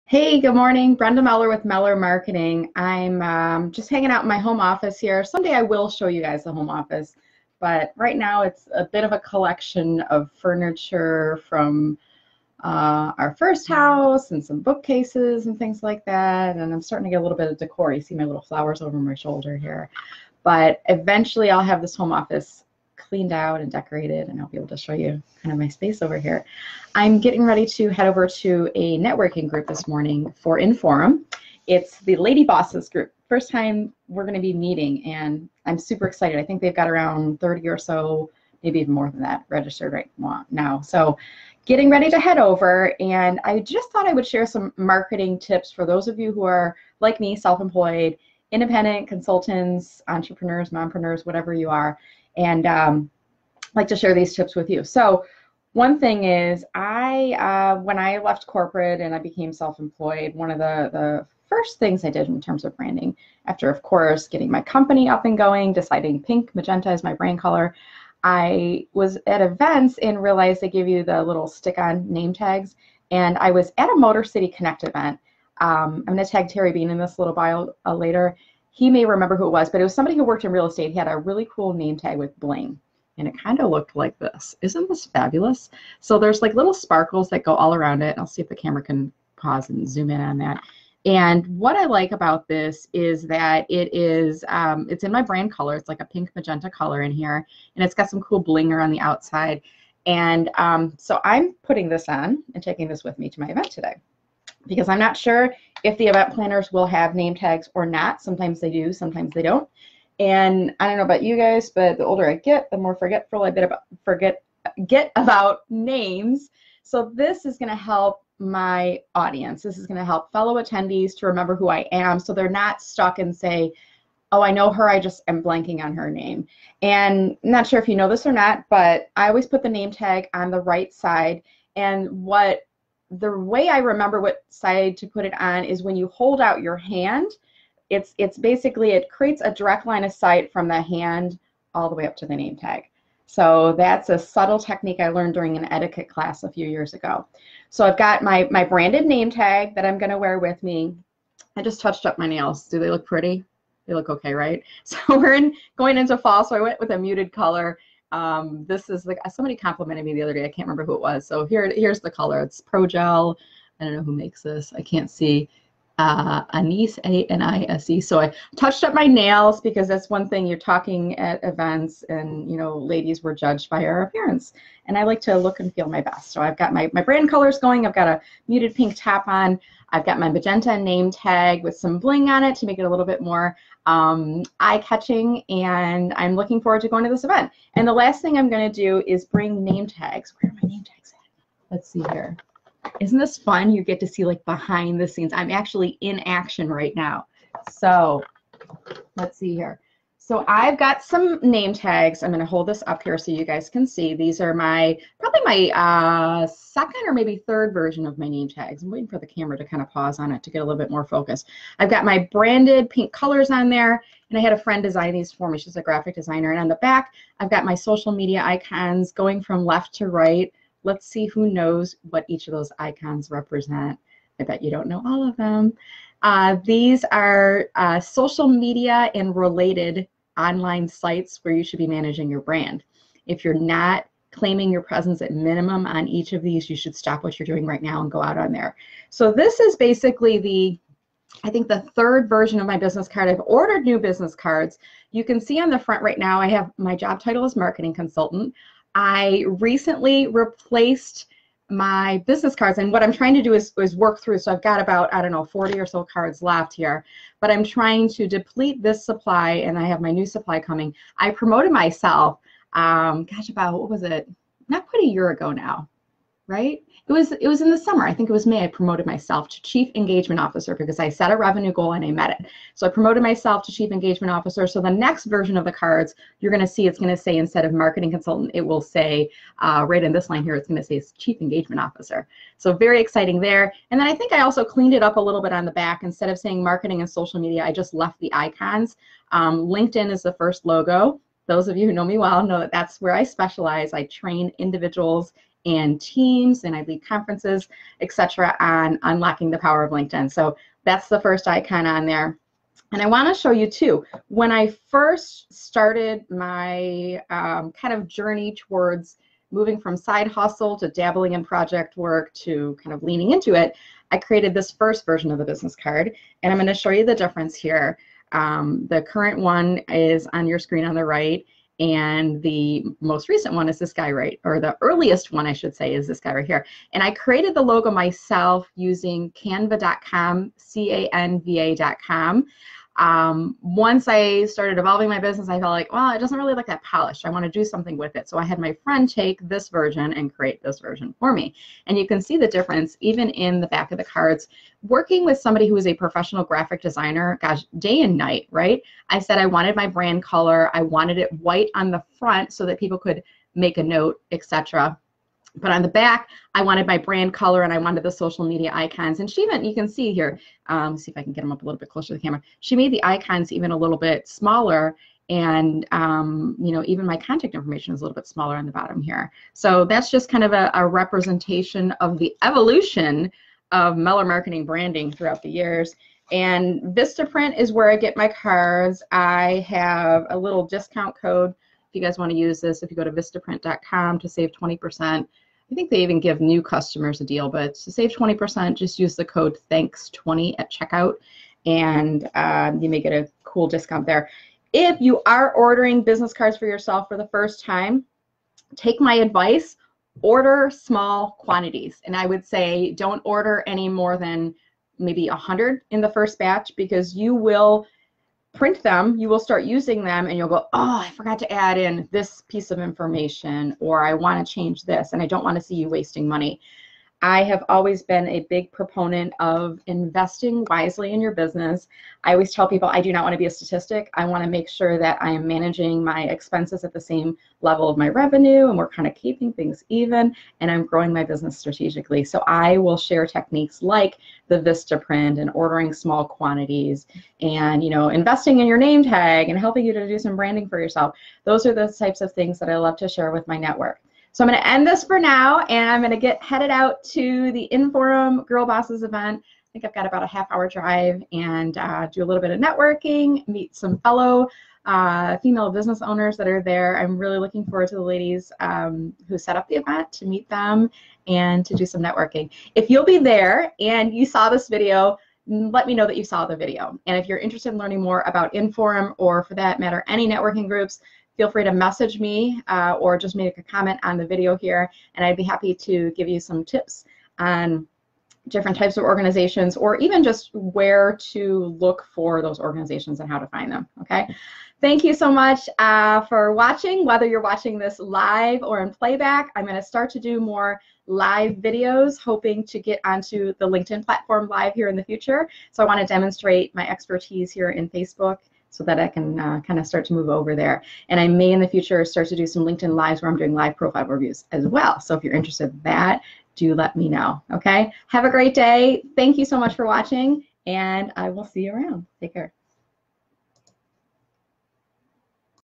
Hey, good morning. Brenda Meller with Meller Marketing. I'm just hanging out in my home office here. Someday I will show you guys the home office, but right now it's a bit of a collection of furniture from our first house and some bookcases and things like that. And I'm starting to get a little bit of decor. You see my little flowers over my shoulder here. But eventually I'll have this home office cleaned out and decorated, and I'll be able to show you kind of my space over here. I'm getting ready to head over to a networking group this morning for Inforum. It's the Lady Bosses group. First time we're going to be meeting, and I'm super excited. I think they've got around 30 or so, maybe even more than that, registered right now. So getting ready to head over, and I just thought I would share some marketing tips for those of you who are, like me, self-employed, independent consultants, entrepreneurs, mompreneurs, whatever you are, and like to share these tips with you. So one thing is, when I left corporate and I became self-employed, one of the first things I did in terms of branding, after, of course, getting my company up and going, deciding pink, magenta is my brand color, I was at events and realized they give you the little stick-on name tags. And I was at a Motor City Connect event. I'm going to tag Terry Bean in this little bio later. He may remember who it was, but it was somebody who worked in real estate. He had a really cool name tag with bling, and it kind of looked like this. Isn't this fabulous? So there's like little sparkles that go all around it. I'll see if the camera can pause and zoom in on that. And what I like about this is that it is, it's in my brand color. It's like a pink magenta color in here, and it's got some cool bling around the outside. And so I'm putting this on and taking this with me to my event today, because I'm not sure if the event planners will have name tags or not. Sometimes they do, sometimes they don't. And I don't know about you guys, but the older I get, the more forgetful I get about names. So this is going to help my audience. This is going to help fellow attendees to remember who I am, so they're not stuck and say, oh, I know her, I just am blanking on her name. And I'm not sure if you know this or not, but I always put the name tag on the right side. And the way I remember what side to put it on is when you hold out your hand, it's basically, it creates a direct line of sight from the hand all the way up to the name tag. So that's a subtle technique I learned during an etiquette class a few years ago. So I've got my branded name tag that I'm going to wear with me. I just touched up my nails. Do they look pretty? They look okay, right? So we're going into fall, so I went with a muted color. This is like, somebody complimented me the other day. I can't remember who it was. So here's the color. It's Pro Gel. I don't know who makes this. I can't see. Anise, A-N-I-S-E. So I touched up my nails, because that's one thing, you're talking at events, and you know, ladies were judged by our appearance, and I like to look and feel my best. So I've got my brand colors going. I've got a muted pink top on. I've got my magenta name tag with some bling on it to make it a little bit more eye-catching, and I'm looking forward to going to this event. And the last thing I'm going to do is bring name tags. Where are my name tags at? Let's see here. Isn't this fun? You get to see like behind the scenes. I'm actually in action right now. So let's see here. So I've got some name tags. I'm going to hold this up here so you guys can see. These are probably my second or maybe third version of my name tags. I'm waiting for the camera to kind of pause on it to get a little bit more focus. I've got my branded pink colors on there, and I had a friend design these for me. She's a graphic designer. And on the back, I've got my social media icons going from left to right. Let's see who knows what each of those icons represent. I bet you don't know all of them. These are social media and related online sites where you should be managing your brand. If you're not claiming your presence at minimum on each of these, you should stop what you're doing right now and go out on there. So this is basically I think the third version of my business card. I've ordered new business cards. You can see on the front right now, I have my job title as marketing consultant. I recently replaced my business cards, and what I'm trying to do is work through. So I've got about, I don't know, 40 or so cards left here, but I'm trying to deplete this supply, and I have my new supply coming. I promoted myself, gosh, about, what was it? Not quite a year ago now, right? It was in the summer. I think it was May. I promoted myself to Chief Engagement Officer because I set a revenue goal and I met it. So I promoted myself to Chief Engagement Officer. So the next version of the cards, you're going to see, it's going to say, instead of marketing consultant, it will say right in this line here, it's going to say Chief Engagement Officer. So very exciting there. And then I think I also cleaned it up a little bit on the back. Instead of saying marketing and social media, I just left the icons. LinkedIn is the first logo. Those of you who know me well know that that's where I specialize. I train individuals and teams, and I lead conferences, etc., on unlocking the power of LinkedIn. So that's the first icon on there. And I want to show you too, when I first started my kind of journey towards moving from side hustle to dabbling in project work to kind of leaning into it, I created this first version of the business card, and I'm going to show you the difference here. The current one is on your screen on the right, and the most recent one is this guy right, or the earliest one I should say is this guy right here. And I created the logo myself using canva.com, canva.com. Once I started evolving my business, I felt like, well, it doesn't really look that polished. I want to do something with it. So I had my friend take this version and create this version for me. And you can see the difference even in the back of the cards. Working with somebody who is a professional graphic designer, gosh, day and night, right? I said I wanted my brand color. I wanted it white on the front so that people could make a note, etc. But on the back, I wanted my brand color and I wanted the social media icons. And she even, you can see here, see if I can get them up a little bit closer to the camera. She made the icons even a little bit smaller, and you know, even my contact information is a little bit smaller on the bottom here. So that's just kind of a representation of the evolution of Meller marketing branding throughout the years. And Vistaprint is where I get my cards. I have a little discount code if you guys want to use this. If you go to vistaprint.com to save 20%. I think they even give new customers a deal, but to save 20%, just use the code THANKS20 at checkout, and you may get a cool discount there. If you are ordering business cards for yourself for the first time, take my advice, order small quantities. And I would say don't order any more than maybe 100 in the first batch, because you will print them, you will start using them, and you'll go, oh, I forgot to add in this piece of information, or I want to change this, and I don't want to see you wasting money. I have always been a big proponent of investing wisely in your business. I always tell people I do not want to be a statistic. I want to make sure that I am managing my expenses at the same level of my revenue, and we're kind of keeping things even, and I'm growing my business strategically. So I will share techniques like the Vistaprint and ordering small quantities, and, you know, investing in your name tag and helping you to do some branding for yourself. Those are the types of things that I love to share with my network. So I'm going to end this for now, and I'm going to get headed out to the Inforum Girl Bosses event. I think I've got about a half-hour drive, and do a little bit of networking, meet some fellow female business owners that are there. I'm really looking forward to the ladies who set up the event, to meet them and to do some networking. If you'll be there and you saw this video, let me know that you saw the video. And if you're interested in learning more about Inforum, or for that matter, any networking groups, feel free to message me or just make a comment on the video here, and I'd be happy to give you some tips on different types of organizations, or even just where to look for those organizations and how to find them, okay? Thank you so much for watching, whether you're watching this live or in playback. I'm going to start to do more live videos, hoping to get onto the LinkedIn platform live here in the future. So I want to demonstrate my expertise here in Facebook, so that I can kind of start to move over there. And I may in the future start to do some LinkedIn Lives where I'm doing live profile reviews as well. So if you're interested in that, do let me know, okay? Have a great day. Thank you so much for watching, and I will see you around. Take care.